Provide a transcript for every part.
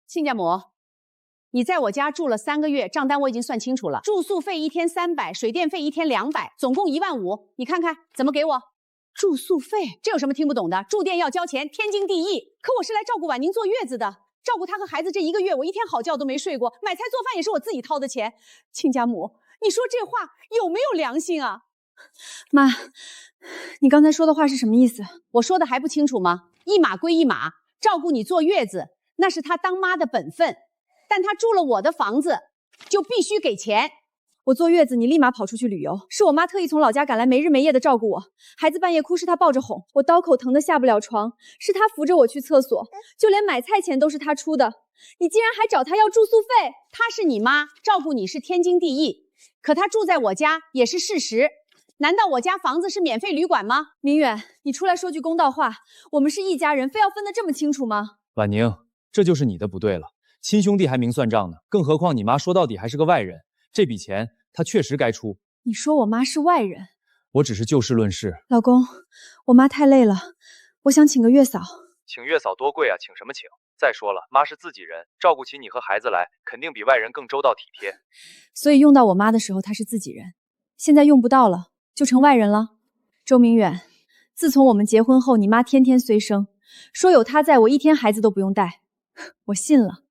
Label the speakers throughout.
Speaker 1: 亲家母，你在我家住了3个月，账单我已经算清楚了，住宿费1天300，水电费1天200，总共15000，你看看怎么给我？住宿费，这有什么听不懂的？住店要交钱，天经地义。可我是来照顾婉宁坐月子的，照顾她和孩子这1个月，我一天好觉都没睡过，买菜做饭也是我自己掏的钱。亲家母，你说这话有没有良心啊？
Speaker 2: 妈，你刚才说的话是什么意思？
Speaker 1: 我说的还不清楚吗？一码归一码，照顾你坐月子，那是她当妈的本分，但她住了我的房子，就必须给钱。
Speaker 2: 我坐月子，你立马跑出去旅游，是我妈特意从老家赶来，没日没夜的照顾我。孩子半夜哭，是她抱着哄，我刀口疼得下不了床，是她扶着我去厕所，就连买菜钱都是她出的。你竟然还找她要住宿费？
Speaker 1: 她是你妈，照顾你是天经地义，可她住在我家也是事实。难道我家房子是免费旅馆吗？
Speaker 2: 明远，你出来说句公道话，我们是一家人，非要分得这么清楚吗？
Speaker 3: 婉宁，这就是你的不对了，亲兄弟还明算账呢，更何况你妈说到底还是个外人，这笔钱她确实该出。
Speaker 2: 你说我妈是外人？
Speaker 3: 我只是就事论事。
Speaker 2: 老公，我妈太累了，我想请个月嫂。
Speaker 3: 请月嫂多贵啊，请什么请？再说了，妈是自己人，照顾起你和孩子来，肯定比外人更周到体贴。
Speaker 2: 所以用到我妈的时候，她是自己人，现在用不到了，就成外人了。周明远，自从我们结婚后，你妈天天催生，说有她在，我1天孩子都不用带，我信了。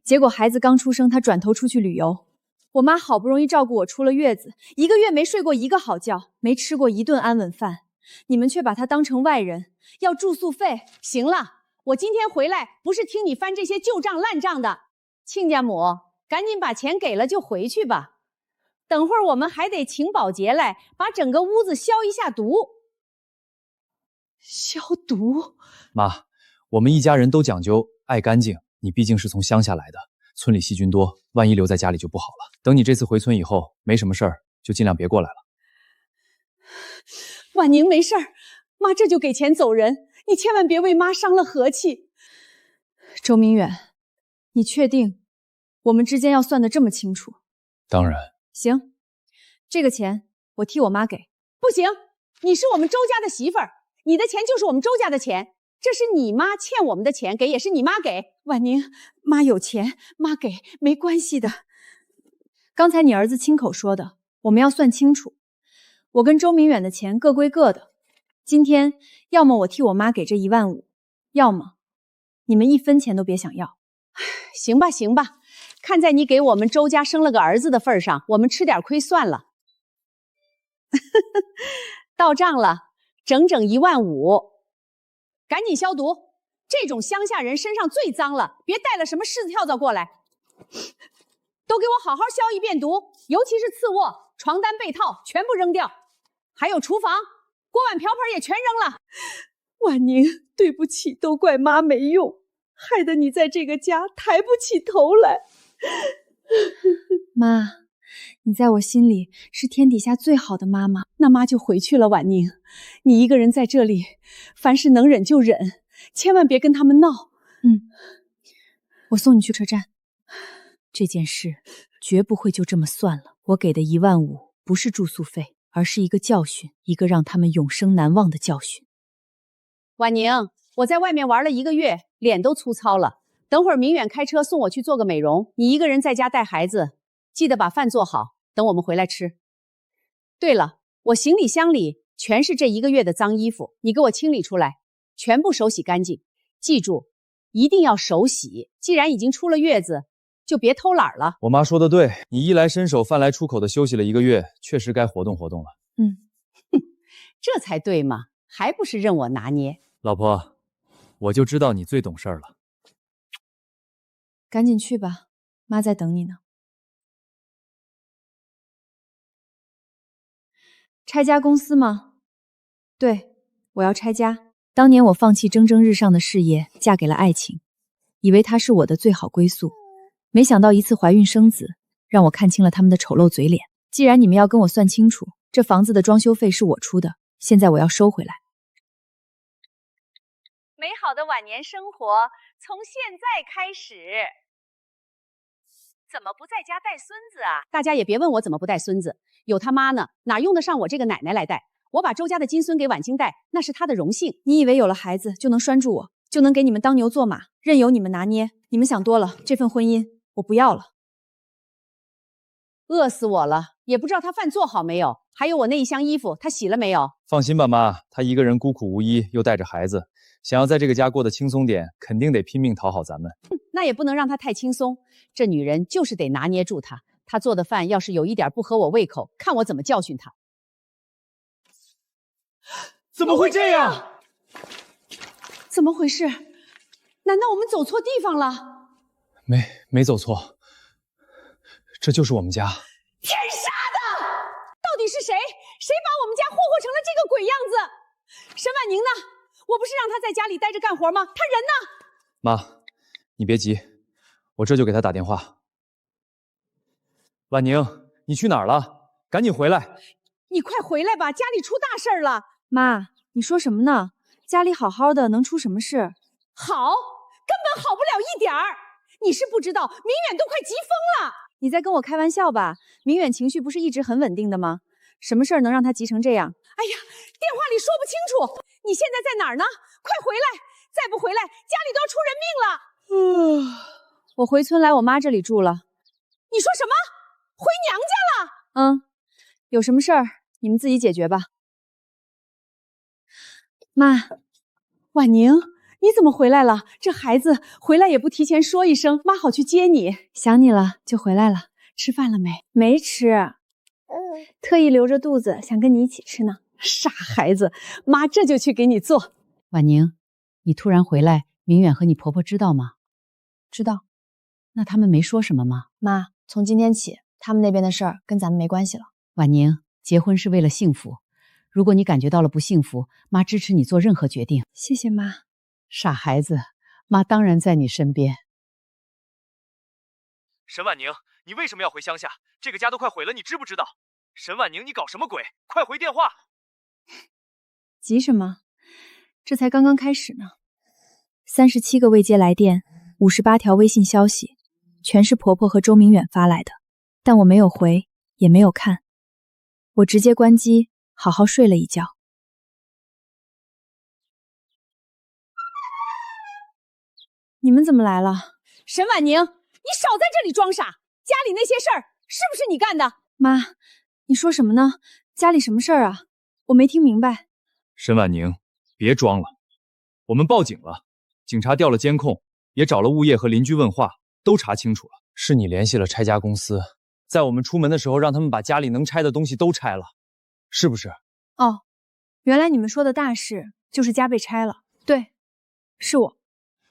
Speaker 2: 结果孩子刚出生，她转头出去旅游。我妈好不容易照顾我出了月子，1个月没睡过1个好觉，没吃过1顿安稳饭，你们却把她当成外人，要住宿费。
Speaker 1: 行了，我今天回来不是听你翻这些旧账烂账的。亲家母，赶紧把钱给了就回去吧，等会儿我们还得请保洁来把整个屋子消一下毒。
Speaker 2: 消毒？
Speaker 3: 妈，我们一家人都讲究爱干净，你毕竟是从乡下来的，村里细菌多，万一留在家里就不好了。等你这次回村以后，没什么事儿就尽量别过来了。
Speaker 1: 婉宁没事儿，妈这就给钱走人，你千万别为妈伤了和气。
Speaker 2: 周明远，你确定我们之间要算得这么清楚？
Speaker 3: 当然。
Speaker 2: 行，这个钱我替我妈给。
Speaker 1: 不行，你是我们周家的媳妇儿，你的钱就是我们周家的钱，这是你妈欠我们的钱，给也是你妈给。
Speaker 2: 婉宁，妈有钱，妈给没关系的。刚才你儿子亲口说的，我们要算清楚。我跟周明远的钱各归各的。今天要么我替我妈给这15000，要么你们1分钱都别想要。
Speaker 1: 行吧行吧，看在你给我们周家生了个儿子的份上，我们吃点亏算了。到账了，整整15000，赶紧消毒。这种乡下人身上最脏了，别带了什么柿子跳蚤过来。都给我好好消一遍毒，尤其是次卧、床单、被套全部扔掉，还有厨房锅碗瓢盆也全扔了。
Speaker 2: 婉宁，对不起，都怪妈没用，害得你在这个家抬不起头来。妈，你在我心里是天底下最好的妈妈。
Speaker 1: 那妈就回去了，婉宁，你一个人在这里，凡事能忍就忍，千万别跟他们闹。
Speaker 2: 我送你去车站。这件事绝不会就这么算了。我给的15000不是住宿费，而是一个教训，一个让他们永生难忘的教训。
Speaker 1: 婉宁，我在外面玩了1个月，脸都粗糙了。等会儿明远开车送我去做个美容，你一个人在家带孩子，记得把饭做好，等我们回来吃。对了，我行李箱里全是这1个月的脏衣服，你给我清理出来，全部手洗干净。记住，一定要手洗。既然已经出了月子，就别偷懒了。
Speaker 3: 我妈说的对，你衣来伸手饭来出口的休息了1个月，确实该活动活动了。
Speaker 1: 这才对嘛，还不是任我拿捏。
Speaker 3: 老婆，我就知道你最懂事儿了。
Speaker 2: 赶紧去吧，妈在等你呢。拆家公司吗？对，我要拆家。当年我放弃蒸蒸日上的事业，嫁给了爱情，以为它是我的最好归宿。没想到一次怀孕生子，让我看清了他们的丑陋嘴脸。既然你们要跟我算清楚，这房子的装修费是我出的，现在我要收回来。
Speaker 1: 美好的晚年生活从现在开始。怎么不在家带孙子啊？大家也别问我怎么不带孙子，有他妈呢，哪用得上我这个奶奶来带？我把周家的金孙给婉清带，那是她的荣幸。
Speaker 2: 你以为有了孩子就能拴住我？就能给你们当牛做马，任由你们拿捏。你们想多了，这份婚姻我不要了。
Speaker 1: 饿死我了，也不知道他饭做好没有，还有我那一箱衣服，他洗了没有？
Speaker 3: 放心吧，妈，她一个人孤苦无依，又带着孩子，想要在这个家过得轻松点，肯定得拼命讨好咱们。
Speaker 1: 那也不能让她太轻松，这女人就是得拿捏住她。她做的饭要是有一点不合我胃口，看我怎么教训她。
Speaker 3: 怎么会这样？
Speaker 1: 怎么回事？难道我们走错地方了？
Speaker 3: 没走错，这就是我们家。
Speaker 1: 天杀的！到底是谁？谁把我们家霍霍成了这个鬼样子？沈婉宁呢？我不是让她在家里待着干活吗？她人呢？
Speaker 3: 妈，你别急，我这就给她打电话。婉宁，你去哪儿了？赶紧回来！
Speaker 1: 你快回来吧，家里出大事了！
Speaker 2: 妈，你说什么呢？家里好好的，能出什么事？
Speaker 1: 好，根本好不了一点儿。你是不知道，明远都快急疯了。
Speaker 2: 你在跟我开玩笑吧？明远情绪不是一直很稳定的吗？什么事儿能让他急成这样？
Speaker 1: 哎呀，电话里说不清楚。你现在在哪儿呢？快回来！再不回来，家里都要出人命了。
Speaker 2: 我回村来我妈这里住了。
Speaker 1: 你说什么？回娘家了？
Speaker 2: 嗯，有什么事儿你们自己解决吧。妈，
Speaker 1: 婉宁，你怎么回来了？这孩子回来也不提前说一声，妈好去接你。
Speaker 2: 想你了就回来了。
Speaker 1: 吃饭了没？
Speaker 2: 没吃，特意留着肚子想跟你一起吃呢。
Speaker 1: 傻孩子，妈这就去给你做。婉宁，你突然回来，明远和你婆婆知道吗？
Speaker 2: 知道。
Speaker 1: 那他们没说什么吗？
Speaker 2: 妈，从今天起，他们那边的事儿跟咱们没关系了。
Speaker 1: 婉宁，结婚是为了幸福，如果你感觉到了不幸福，妈支持你做任何决定。
Speaker 2: 谢谢妈。
Speaker 1: 傻孩子，妈当然在你身边。
Speaker 3: 沈婉宁，你为什么要回乡下？这个家都快毁了，你知不知道？沈婉宁，你搞什么鬼？快回电话！
Speaker 2: 急什么？这才刚刚开始呢。37个未接来电，58条微信消息，全是婆婆和周明远发来的，但我没有回，也没有看，我直接关机，好好睡了一觉。你们怎么来了？
Speaker 1: 沈婉宁，你少在这里装傻！家里那些事儿是不是你干的？
Speaker 2: 妈，你说什么呢？家里什么事儿啊？我没听明白。
Speaker 3: 沈婉宁，别装了，我们报警了，警察调了监控，也找了物业和邻居问话，都查清楚了。是你联系了拆家公司，在我们出门的时候让他们把家里能拆的东西都拆了，是不是？
Speaker 2: 哦，原来你们说的大事就是家被拆了。对，是我。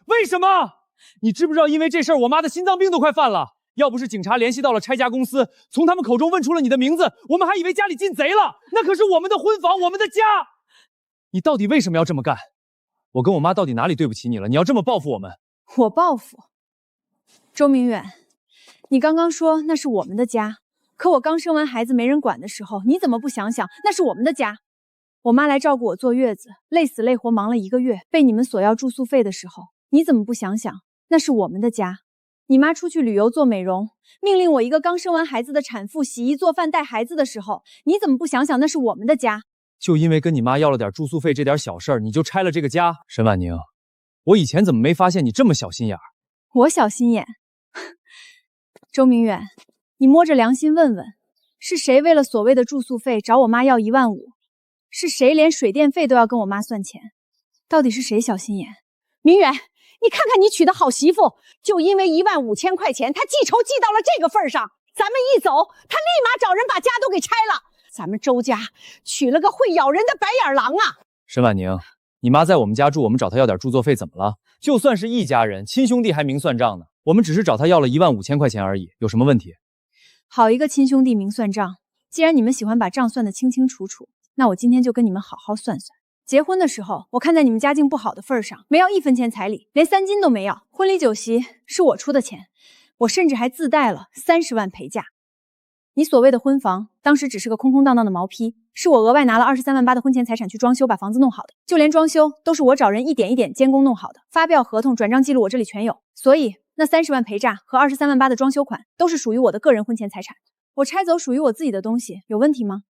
Speaker 3: 为什么？你知不知道因为这事儿我妈的心脏病都快犯了？要不是警察联系到了拆家公司，从他们口中问出了你的名字，我们还以为家里进贼了。那可是我们的婚房，我们的家。你到底为什么要这么干？我跟我妈到底哪里对不起你了？你要这么报复我们？
Speaker 2: 我报复？周明远，你刚刚说那是我们的家，可我刚生完孩子没人管的时候，你怎么不想想那是我们的家？我妈来照顾我坐月子，累死累活忙了1个月，被你们索要住宿费的时候，你怎么不想想那是我们的家？你妈出去旅游做美容，命令我一个刚生完孩子的产妇洗衣做饭带孩子的时候，你怎么不想想那是我们的家？
Speaker 3: 就因为跟你妈要了点住宿费这点小事儿，你就拆了这个家？沈婉宁，我以前怎么没发现你这么小心眼儿？
Speaker 2: 我小心眼？周明远，你摸着良心问问，是谁为了所谓的住宿费找我妈要15000？是谁连水电费都要跟我妈算钱？到底是谁小心眼？
Speaker 1: 明远，你看看你娶的好媳妇，就因为15000块钱，她记仇记到了这个份上，咱们一走，她立马找人把家都给拆了。咱们周家娶了个会咬人的白眼狼啊！
Speaker 3: 沈婉宁，你妈在我们家住，我们找她要点住宿费怎么了？就算是一家人，亲兄弟还明算账呢。我们只是找她要了15000块钱而已，有什么问题？
Speaker 2: 好一个亲兄弟明算账！既然你们喜欢把账算得清清楚楚，那我今天就跟你们好好算算。结婚的时候，我看在你们家境不好的份上，没要1分钱彩礼，连3金都没要。婚礼酒席是我出的钱，我甚至还自带了30万陪嫁。你所谓的婚房，当时只是个空空荡荡的毛坯，是我额外拿了23万8的婚前财产去装修，把房子弄好的。就连装修都是我找人一点一点监工弄好的，发票、合同、转账记录我这里全有。所以那30万陪嫁和23万8的装修款都是属于我的个人婚前财产。我拆走属于我自己的东西，有问题吗？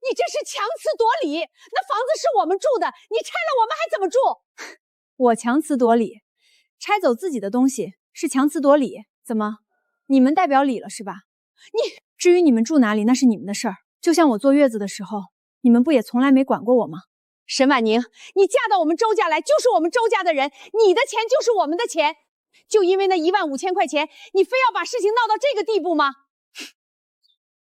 Speaker 1: 你这是强词夺理！那房子是我们住的，你拆了我们还怎么住？
Speaker 2: 我强词夺理，拆走自己的东西是强词夺理？怎么，你们代表理了是吧？至于你们住哪里，那是你们的事儿。就像我坐月子的时候，你们不也从来没管过我吗？
Speaker 1: 沈婉宁，你嫁到我们周家来就是我们周家的人，你的钱就是我们的钱，就因为那15000块钱，你非要把事情闹到这个地步吗？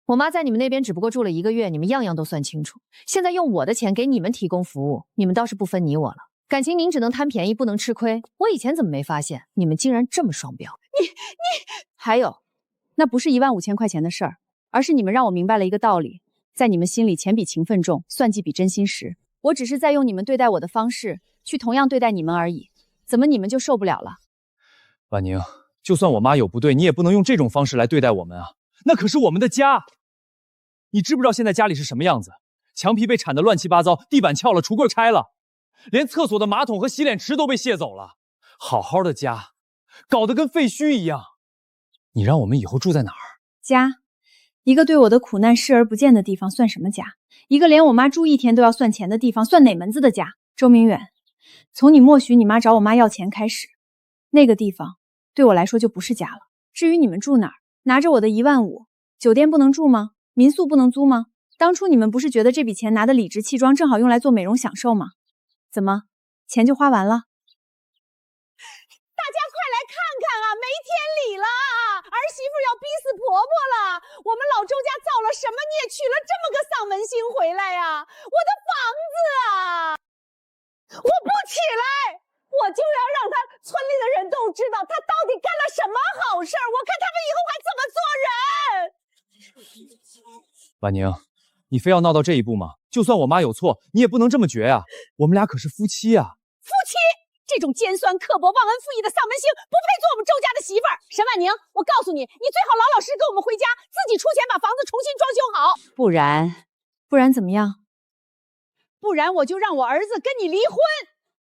Speaker 4: 我妈在你们那边只不过住了1个月，你们样样都算清楚。现在用我的钱给你们提供服务，你们倒是不分你我了。感情您只能贪便宜，不能吃亏。我以前怎么没发现你们竟然这么双标？
Speaker 2: 还有，那不是15000块钱的事儿，而是你们让我明白了一个道理，在你们心里，钱比情分重，算计比真心实。我只是在用你们对待我的方式，去同样对待你们而已。怎么你们就受不了了？
Speaker 3: 婉宁，就算我妈有不对，你也不能用这种方式来对待我们啊！那可是我们的家。你知不知道现在家里是什么样子？墙皮被铲得乱七八糟，地板翘了，橱柜拆了，连厕所的马桶和洗脸池都被卸走了。好好的家，搞得跟废墟一样。你让我们以后住在哪儿？
Speaker 2: 家，一个对我的苦难视而不见的地方算什么家？一个连我妈住1天都要算钱的地方算哪门子的家？周明远，从你默许你妈找我妈要钱开始，那个地方对我来说就不是家了。至于你们住哪儿，拿着我的15000，酒店不能住吗？民宿不能租吗？当初你们不是觉得这笔钱拿得理直气壮，正好用来做美容享受吗？怎么，钱就花完了？
Speaker 1: 大家快来看看啊，没天理了！儿媳妇要逼死婆婆了！我们老周家造了什么孽，娶了这么个丧门星回来呀？我的房子啊！我不起来，我就要让村里的人都知道他到底干了什么好事儿，我看他们以后还怎么做人。
Speaker 3: 婉宁，你非要闹到这一步吗？就算我妈有错，你也不能这么绝啊！我们俩可是夫妻啊！
Speaker 1: 夫妻这种尖酸刻薄、忘恩负义的丧门星，不配做我们周家的媳妇儿。沈婉宁，我告诉你，你最好老老实实跟我们回家，自己出钱把房子重新装修好，
Speaker 2: 不然怎么样？
Speaker 1: 不然我就让我儿子跟你离婚。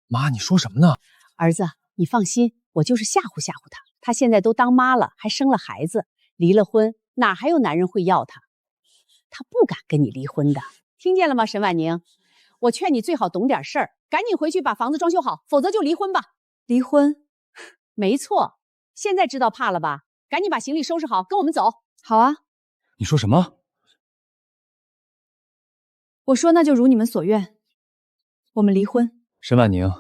Speaker 3: 妈，你说什么呢？
Speaker 1: 儿子，你放心，我就是吓唬吓唬他。他现在都当妈了，还生了孩子，离了婚，哪还有男人会要他？他不敢跟你离婚的，听见了吗，沈婉宁？我劝你最好懂点事儿，赶紧回去把房子装修好，否则就离婚吧。
Speaker 2: 离婚？
Speaker 1: 没错，现在知道怕了吧？赶紧把行李收拾好，跟我们走。
Speaker 2: 好啊。
Speaker 3: 你说什么？
Speaker 2: 我说那就如你们所愿，我们离婚。
Speaker 3: 沈婉宁，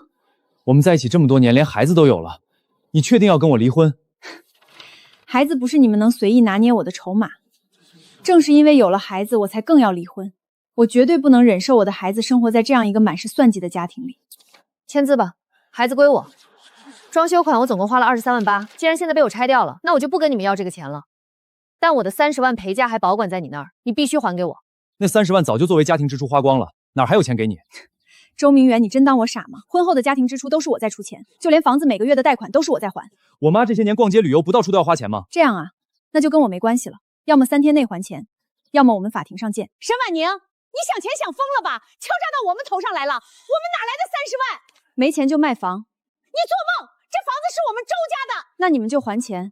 Speaker 3: 我们在一起这么多年，连孩子都有了，你确定要跟我离婚？
Speaker 2: 孩子不是你们能随意拿捏我的筹码，正是因为有了孩子，我才更要离婚。我绝对不能忍受我的孩子生活在这样一个满是算计的家庭里。
Speaker 4: 签字吧，孩子归我。装修款我总共花了23.8万，既然现在被我拆掉了，那我就不跟你们要这个钱了。但我的30万陪嫁还保管在你那儿，你必须还给我。
Speaker 3: 那30万早就作为家庭支出花光了，哪还有钱给你？
Speaker 2: 周明远，你真当我傻吗？婚后的家庭支出都是我在出钱，就连房子每个月的贷款都是我在还。
Speaker 3: 我妈这些年逛街旅游不到处都要花钱吗？
Speaker 2: 这样啊，那就跟我没关系了。要么3天内还钱，要么我们法庭上见。
Speaker 1: 沈婉宁，你想钱想疯了吧？敲诈到我们头上来了，我们哪来的30万？
Speaker 2: 没钱就卖房。
Speaker 1: 你做梦！这房子是我们周家的。
Speaker 2: 那你们就还钱。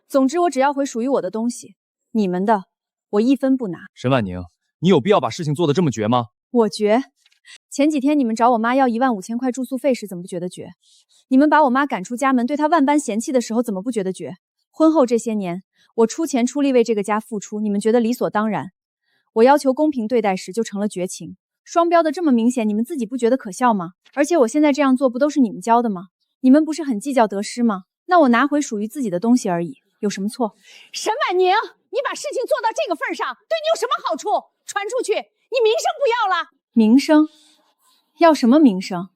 Speaker 2: 总之，我只要回属于我的东西，你们的我1分不拿。
Speaker 3: 沈婉宁，你有必要把事情做得这么绝吗？
Speaker 2: 我绝。前几天你们找我妈要15000块住宿费时，怎么不觉得绝？你们把我妈赶出家门，对她万般嫌弃的时候，怎么不觉得绝？婚后这些年，我出钱出力为这个家付出，你们觉得理所当然。我要求公平对待时，就成了绝情。双标的这么明显，你们自己不觉得可笑吗？而且我现在这样做，不都是你们教的吗？你们不是很计较得失吗？那我拿回属于自己的东西而已，有什么错？
Speaker 1: 沈婉宁，你把事情做到这个份上，对你有什么好处？传出去，你名声不要了。
Speaker 2: 名声？要什么名声？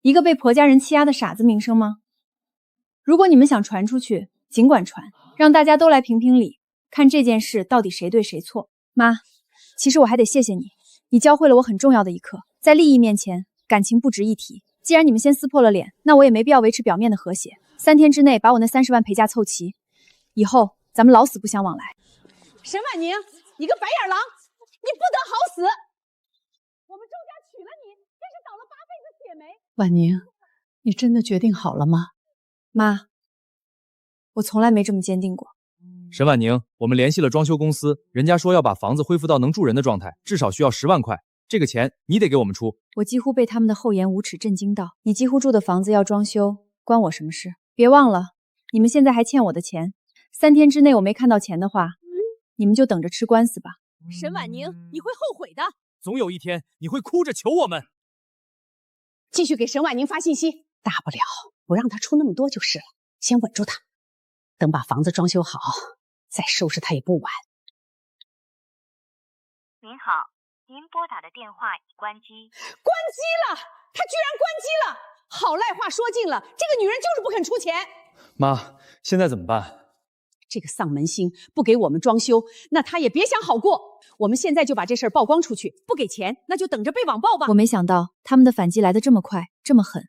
Speaker 2: 一个被婆家人欺压的傻子名声吗？如果你们想传出去，尽管传，让大家都来评评理，看这件事到底谁对谁错。妈，其实我还得谢谢你，你教会了我很重要的一课，在利益面前，感情不值一提。既然你们先撕破了脸，那我也没必要维持表面的和谐。3天之内把我那30万陪嫁凑齐，以后咱们老死不相往来。
Speaker 1: 沈婉宁，你个白眼狼，你不得好死！我们周家娶了你，真是倒了8辈子血霉。
Speaker 5: 婉宁，你真的决定好了吗？
Speaker 2: 妈，我从来没这么坚定过。
Speaker 3: 沈婉宁，我们联系了装修公司，人家说要把房子恢复到能住人的状态，至少需要10万块。这个钱你得给我们出。
Speaker 2: 我几乎被他们的厚颜无耻震惊到。你几乎住的房子要装修，关我什么事？别忘了，你们现在还欠我的钱。3天之内我没看到钱的话，你们就等着吃官司吧。
Speaker 1: 沈婉宁，你会后悔的。
Speaker 3: 总有一天你会哭着求我们。
Speaker 1: 继续给沈婉宁发信息，大不了不让她出那么多就是了。先稳住她，等把房子装修好，再收拾她也不晚。
Speaker 6: 您好，您拨打的电话已关机。
Speaker 1: 关机了，她居然关机了！好赖话说尽了，这个女人就是不肯出钱。
Speaker 3: 妈，现在怎么办？
Speaker 1: 这个丧门星不给我们装修，那她也别想好过。我们现在就把这事儿曝光出去，不给钱那就等着被网暴吧。
Speaker 2: 我没想到他们的反击来得这么快，这么狠。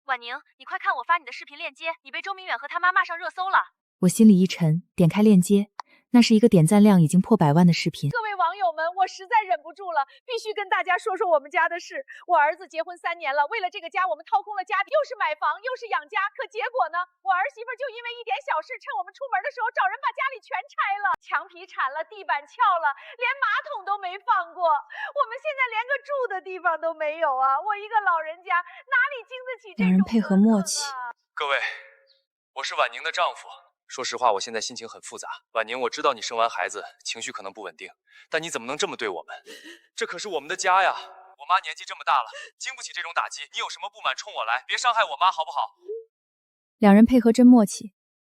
Speaker 4: 婉宁，你快看我发你的视频链接，你被周明远和他妈骂上热搜了。
Speaker 2: 我心里一沉，点开链接，那是一个点赞量已经破100万的视频。
Speaker 7: 各位网友们，我实在忍不住了，必须跟大家说说我们家的事。我儿子结婚3年了，为了这个家，我们掏空了家底，又是买房又是养家，可结果呢，我儿媳妇就因为一点小事，趁我们出门的时候找人把家里全拆了，墙皮铲了，地板撬了，连马桶都没放过。我们现在连个住的地方都没有啊！我一个老人家哪里经得起这种
Speaker 2: 两人配合默契。
Speaker 3: 各位，我是婉宁的丈夫。说实话，我现在心情很复杂。婉宁，我知道你生完孩子情绪可能不稳定，但你怎么能这么对我们？这可是我们的家呀！我妈年纪这么大了，经不起这种打击。你有什么不满冲我来，别伤害我妈，好不好？
Speaker 2: 两人配合真默契，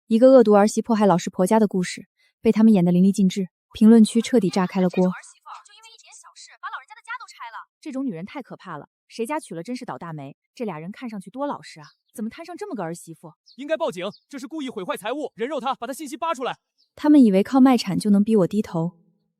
Speaker 2: 一个恶毒儿媳迫害老实婆家的故事被他们演得淋漓尽致，评论区彻底炸开了锅。
Speaker 4: 儿媳妇就因为一点小事把老人家的家都拆了，这种女人太可怕了，谁家娶了真是倒大霉。这俩人看上去多老实啊，怎么摊上这么个儿媳妇？
Speaker 3: 应该报警，这是故意毁坏财物，人肉他，把他信息扒出来。
Speaker 2: 他们以为靠卖惨就能逼我低头，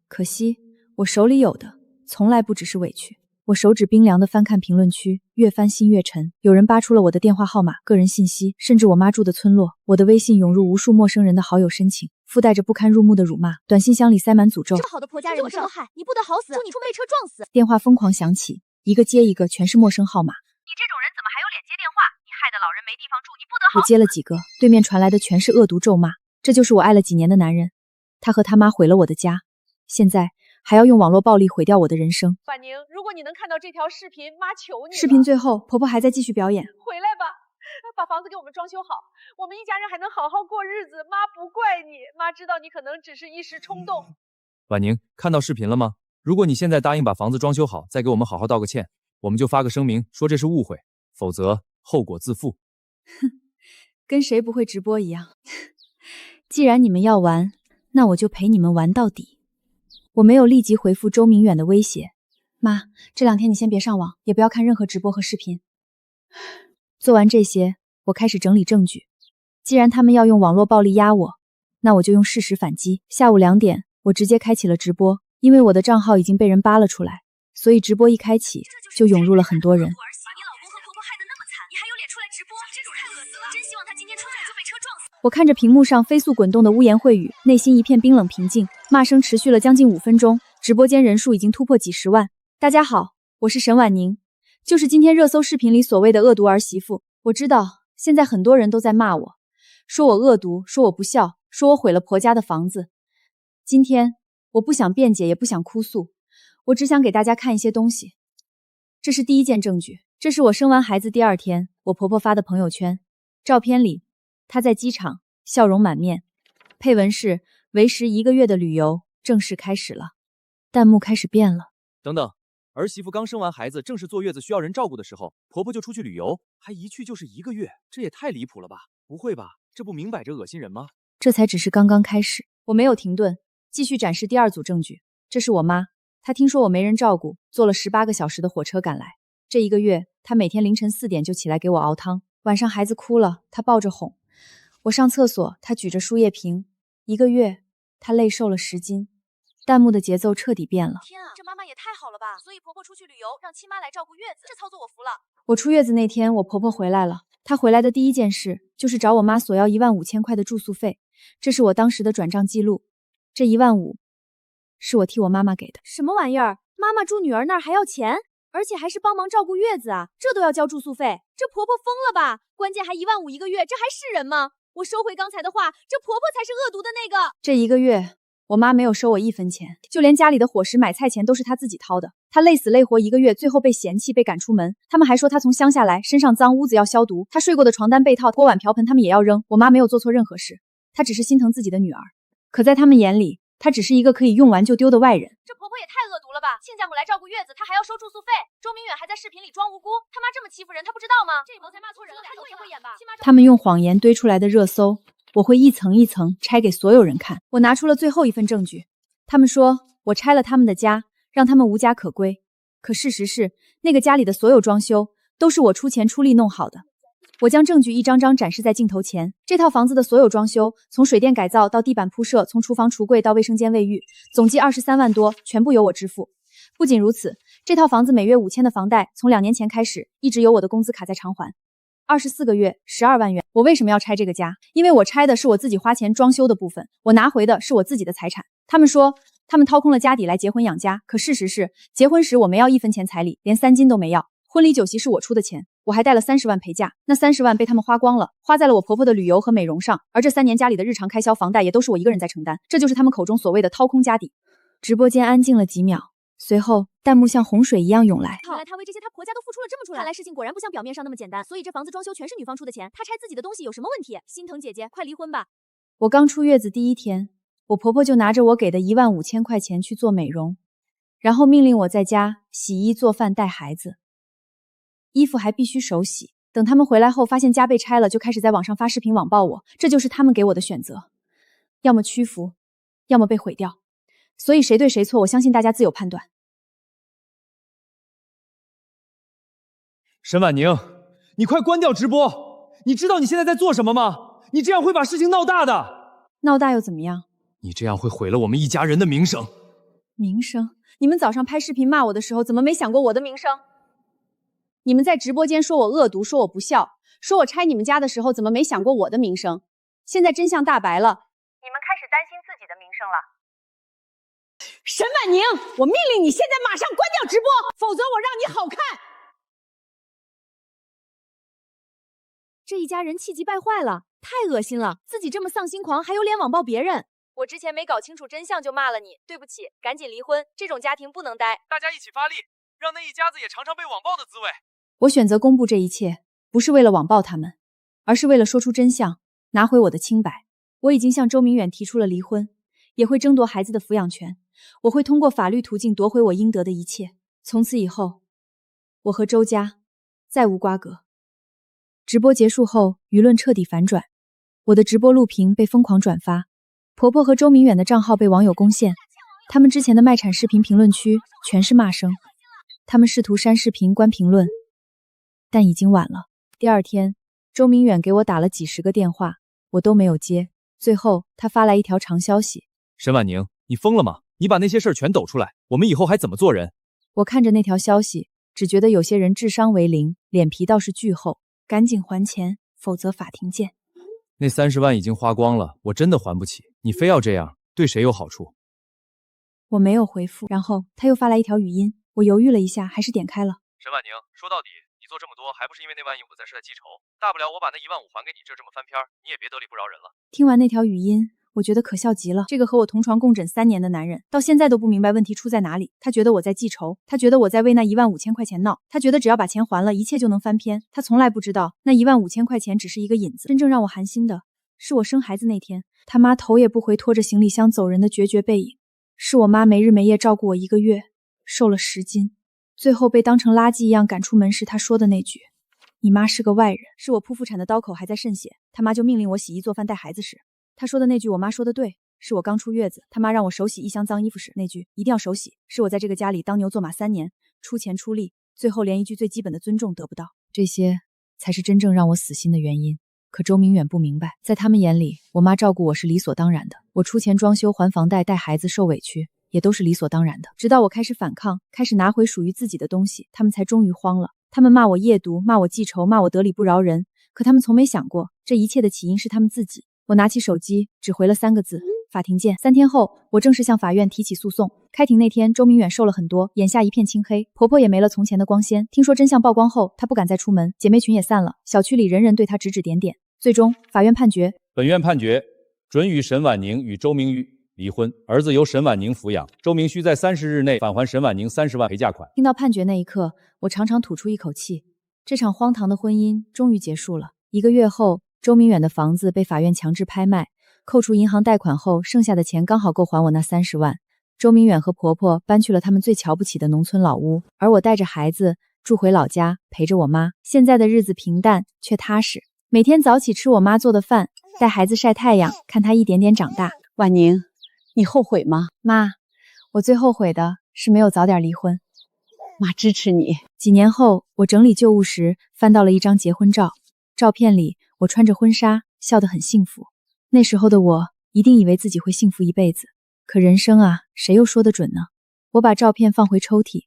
Speaker 2: 可惜我手里有的从来不只是委屈。我手指冰凉地翻看评论区，越翻心越沉。有人扒出了我的电话号码、个人信息，甚至我妈住的村落。我的微信涌入无数陌生人的好友申请，附带着不堪入目的辱骂。短信箱里塞满诅咒。
Speaker 4: 这么好的婆家人你这么害，你不得好死！祝你被车撞死！
Speaker 2: 电话疯狂响起，一个接一个，全是陌生号码。
Speaker 6: 你这种人怎么还有脸接电话？你害得老人没地方住，你不得好死！
Speaker 2: 我接了几个，对面传来的全是恶毒咒骂。这就是我爱了几年的男人，他和他妈毁了我的家，现在还要用网络暴力毁掉我的人生。
Speaker 7: 婉宁，如果你能看到这条视频，妈求你了。
Speaker 2: 视频最后，婆婆还在继续表演。
Speaker 7: 回来吧，把房子给我们装修好，我们一家人还能好好过日子。妈不怪你，妈知道你可能只是一时冲动。
Speaker 3: 婉宁，看到视频了吗？如果你现在答应把房子装修好，再给我们好好道个歉，我们就发个声明说这是误会，否则后果自负。
Speaker 2: 哼，跟谁不会直播一样。既然你们要玩，那我就陪你们玩到底。我没有立即回复周明远的威胁。妈，这2天你先别上网，也不要看任何直播和视频。做完这些，我开始整理证据。既然他们要用网络暴力压我，那我就用事实反击。下午2点，我直接开启了直播，因为我的账号已经被人扒了出来，所以直播一开启就涌入了很多人。我看着屏幕上飞速滚动的污言秽语，内心一片冰冷平静。骂声持续了将近5分钟，直播间人数已经突破几10万。大家好，我是沈婉宁，就是今天热搜视频里所谓的恶毒儿媳妇。我知道现在很多人都在骂我，说我恶毒，说我不孝，说我毁了婆家的房子。今天我不想辩解，也不想哭诉，我只想给大家看一些东西。这是第一件证据，这是我生完孩子第2天，我婆婆发的朋友圈。照片里，她在机场，笑容满面。配文是为时1个月的旅游正式开始了。弹幕开始变了。
Speaker 3: 等等，儿媳妇刚生完孩子，正是坐月子需要人照顾的时候，婆婆就出去旅游，还一去就是1个月，这也太离谱了吧？不会吧？这不明摆着恶心人吗？
Speaker 2: 这才只是刚刚开始，我没有停顿，继续展示第2组证据。这是我妈，她听说我没人照顾，坐了18个小时的火车赶来。这1个月，她每天凌晨4点就起来给我熬汤，晚上孩子哭了，她抱着哄。我上厕所，她举着输液瓶。1个月，她累瘦了10斤。弹幕的节奏彻底变了。
Speaker 4: 天啊，这妈妈也太好了吧！所以婆婆出去旅游，让亲妈来照顾月子，这操作我服了。
Speaker 2: 我出月子那天，我婆婆回来了。她回来的第一件事就是找我妈索要15000块的住宿费，这是我当时的转账记录。这15000是我替我妈妈给的。
Speaker 8: 什么玩意儿？妈妈住女儿那儿还要钱，而且还是帮忙照顾月子啊，这都要交住宿费？这婆婆疯了吧？关键还15000一个月，这还是人吗？我收回刚才的话，这婆婆才是恶毒的那个。
Speaker 2: 这1个月，我妈没有收我1分钱，就连家里的伙食买菜钱都是她自己掏的。她累死累活1个月，最后被嫌弃，被赶出门。他们还说她从乡下来，身上脏，屋子要消毒。她睡过的床单被套、锅碗瓢盆他们也要扔。我妈没有做错任何事，她只是心疼自己的女儿。可在他们眼里，她只是一个可以用完就丢的外人。
Speaker 8: 这婆婆也太恶毒了吧！亲家母来照顾月子，她还要收住宿费。周明远还在视频里装无辜，他妈这么欺负人，他不知道吗？这谋才骂错人了，他也会演吧？
Speaker 2: 他们用谎言堆出来的热搜，我会一层一层拆给所有人看。我拿出了最后一份证据，他们说我拆了他们的家，让他们无家可归。可事实是，那个家里的所有装修都是我出钱出力弄好的。我将证据一张张展示在镜头前。这套房子的所有装修，从水电改造到地板铺设，从厨房橱柜到卫生间卫浴，总计23万多，全部由我支付。不仅如此，这套房子每月5000的房贷，从2年前开始，一直由我的工资卡在偿还。24个月，12万元。我为什么要拆这个家？因为我拆的是我自己花钱装修的部分，我拿回的是我自己的财产。他们说他们掏空了家底来结婚养家，可事实是，结婚时我没要1分钱彩礼，连3金都没要。婚礼酒席是我出的钱，我还带了30万陪嫁，那30万被他们花光了，花在了我婆婆的旅游和美容上，而这3年家里的日常开销、房贷也都是我一个人在承担，这就是他们口中所谓的掏空家底。直播间安静了几秒，随后弹幕像洪水一样涌来。
Speaker 8: 原来她为这些她婆家都付出了这么出来，看来事情果然不像表面上那么简单。所以这房子装修全是女方出的钱，她拆自己的东西有什么问题？心疼姐姐，快离婚吧！
Speaker 2: 我刚出月子第1天，我婆婆就拿着我给的15000块钱去做美容，然后命令我在家洗衣做饭带孩子，衣服还必须手洗。等他们回来后发现家被拆了，就开始在网上发视频网暴我，这就是他们给我的选择，要么屈服，要么被毁掉。所以谁对谁错，我相信大家自有判断。
Speaker 3: 沈婉宁，你快关掉直播！你知道你现在在做什么吗？你这样会把事情闹大的。
Speaker 2: 闹大又怎么样？
Speaker 3: 你这样会毁了我们一家人的名声。
Speaker 2: 名声？你们早上拍视频骂我的时候，怎么没想过我的名声？你们在直播间说我恶毒，说我不孝，说我拆你们家的时候，怎么没想过我的名声？现在真相大白了，
Speaker 6: 你们开始担心自己的名声了。
Speaker 1: 沈婉宁，我命令你现在马上关掉直播，否则我让你好看。
Speaker 8: 这一家人气急败坏了，太恶心了！自己这么丧心狂，还有脸网暴别人。我之前没搞清楚真相就骂了你，对不起，赶紧离婚，这种家庭不能待。
Speaker 3: 大家一起发力，让那一家子也尝尝被网暴的滋味。
Speaker 2: 我选择公布这一切，不是为了网暴他们，而是为了说出真相，拿回我的清白。我已经向周明远提出了离婚，也会争夺孩子的抚养权。我会通过法律途径夺回我应得的一切。从此以后，我和周家再无瓜葛。直播结束后，舆论彻底反转，我的直播录屏被疯狂转发，婆婆和周明远的账号被网友攻陷，他们之前的卖惨视频评论区全是骂声，他们试图删视频、关评论，但已经晚了。第2天，周明远给我打了几10个电话，我都没有接。最后，他发来一条长消息：
Speaker 3: 沈婉宁，你疯了吗？你把那些事儿全抖出来，我们以后还怎么做人？
Speaker 2: 我看着那条消息，只觉得有些人智商为0，脸皮倒是巨厚。赶紧还钱，否则法庭见。
Speaker 3: 那30万已经花光了，我真的还不起。你非要这样，对谁有好处？
Speaker 2: 我没有回复，然后他又发来一条语音，我犹豫了一下，还是点开了。
Speaker 3: 沈婉宁，说到底，你做这么多还不是因为那万一我在是在记仇？大不了我把那1万5还给你，这么翻篇，你也别得理不饶人了。
Speaker 2: 听完那条语音，我觉得可笑极了。这个和我同床共枕3年的男人，到现在都不明白问题出在哪里。他觉得我在记仇，他觉得我在为那15000块钱闹，他觉得只要把钱还了，一切就能翻篇。他从来不知道，那15000块钱只是一个引子。真正让我寒心的是我生孩子那天，他妈头也不回拖着行李箱走人的决绝背影，是我妈没日没夜照顾我1个月，瘦了10斤，最后被当成垃圾一样赶出门时他说的那句：“你妈是个外人。”是我剖腹产的刀口还在渗血，他妈就命令我洗衣做饭带孩子时他说的那句“我妈说的对”，是我刚出月子，他妈让我手洗1箱脏衣服时那句“一定要手洗”，是我在这个家里当牛做马3年，出钱出力，最后连一句最基本的尊重得不到。这些才是真正让我死心的原因。可周明远不明白，在他们眼里，我妈照顾我是理所当然的，我出钱装修、还房贷、带孩子、受委屈，也都是理所当然的。直到我开始反抗，开始拿回属于自己的东西，他们才终于慌了。他们骂我夜读，骂我记仇，骂我得理不饶人，可他们从没想过，这一切的起因是他们自己。我拿起手机，只回了3个字：法庭见。3天后，我正式向法院提起诉讼。开庭那天，周明远瘦了很多，眼下一片青黑，婆婆也没了从前的光鲜。听说真相曝光后，她不敢再出门，姐妹群也散了，小区里人人对她指指点点。最终，法院判决：
Speaker 3: 本院判决准予沈婉宁与周明宇离婚，儿子由沈婉宁抚养，周明须在30日内返还沈婉宁30万陪嫁款。
Speaker 2: 听到判决那一刻，我长长吐出一口气，这场荒唐的婚姻终于结束了。1个月后，周明远的房子被法院强制拍卖，扣除银行贷款后，剩下的钱刚好够还我那30万。周明远和婆婆搬去了他们最瞧不起的农村老屋，而我带着孩子住回老家，陪着我妈。现在的日子平淡却踏实，每天早起吃我妈做的饭，带孩子晒太阳，看她一点点长大。
Speaker 1: 婉宁，你后悔吗？
Speaker 2: 妈，我最后悔的是没有早点离婚。
Speaker 1: 妈支持你。
Speaker 2: 几年后，我整理旧物时翻到了一张结婚照，照片里我穿着婚纱，笑得很幸福。那时候的我一定以为自己会幸福一辈子，可人生啊，谁又说得准呢？我把照片放回抽屉，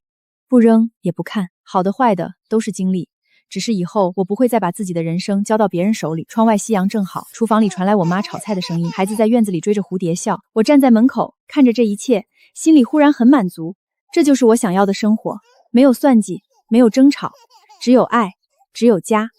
Speaker 2: 不扔也不看，好的坏的都是经历。只是以后我不会再把自己的人生交到别人手里。窗外夕阳正好，厨房里传来我妈炒菜的声音，孩子在院子里追着蝴蝶笑。我站在门口看着这一切，心里忽然很满足。这就是我想要的生活，没有算计，没有争吵，只有爱，只有家。